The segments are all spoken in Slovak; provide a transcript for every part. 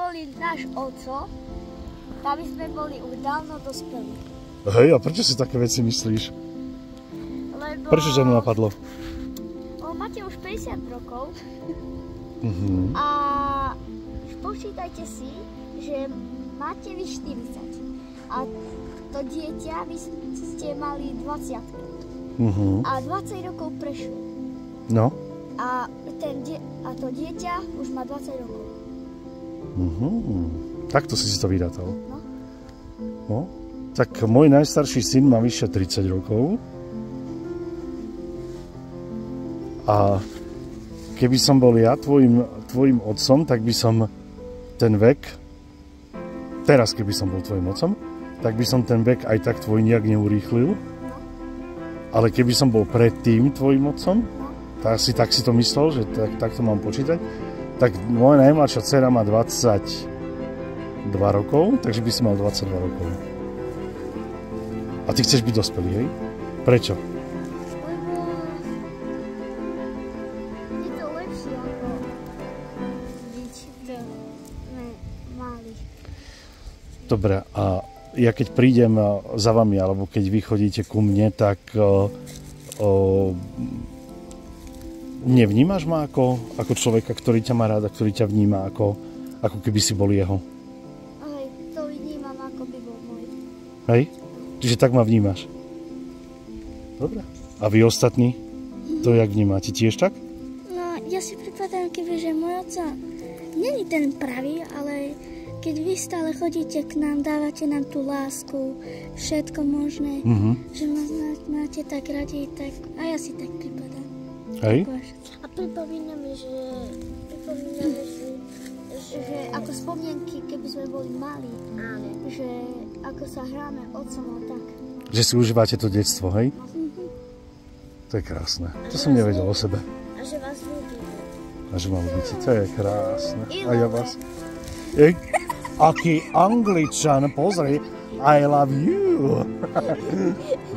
boli náš oco, aby sme boli už dávno dospelí. Hej, a prečo si také veci myslíš? Lebo... Prečo ťa napadlo? Máte už 50 rokov a počítajte si, že máte vy 40 a to dieťa vy ste mali 20 a 20 rokov prešlo. No. A to dieťa už má 20 rokov. Takto si to vyrátal. No. Tak môj najstarší syn má vyše 30 rokov. A keby som bol ja tvojim otcom, tak by som ten vek, teraz keby som bol tvojim otcom, tak by som ten vek aj tak tvoj nejak neurýchlil. Ale keby som bol predtým tvojim otcom, tak si to myslel, že tak to mám počítať, tak moja najmladšia dcera má 22 rokov, takže by si mal 22 rokov. A ty chceš byť dospelý, hej? Prečo? Je to lepšie ako byť malý. Dobre, a ja keď prídem za vami, alebo keď vy chodíte ku mne, tak nevnímaš ma ako človeka, ktorý ťa má rád a ktorý ťa vníma ako keby si bol jeho? Hej, to vnímam ako by bol môj. Hej? Čiže tak ma vnímaš? Dobre. A vy ostatní? To jak vnímate? Tiež tak? No, ja si pripadám, kebyže môj otca není ten pravý, ale keď vy stále chodíte k nám, dávate nám tú lásku, všetko možné, že ma máte tak radi, tak a ja si tak pripadám. Hej? A pripomína mi, že ako spomienky, keby sme boli malí, že ako sa hráme otcom a tak. Že si užívate to detstvo, hej? To je krásne. To som nevedel o sebe. A že vás ľúbime. A že ma ľúbite. To je krásne. A ja vás... Aký Angličan, pozri. I love you.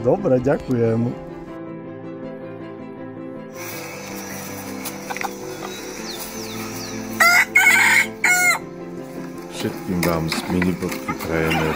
Dobre, ďakujem. Všetkým vám z Minibodky prajeme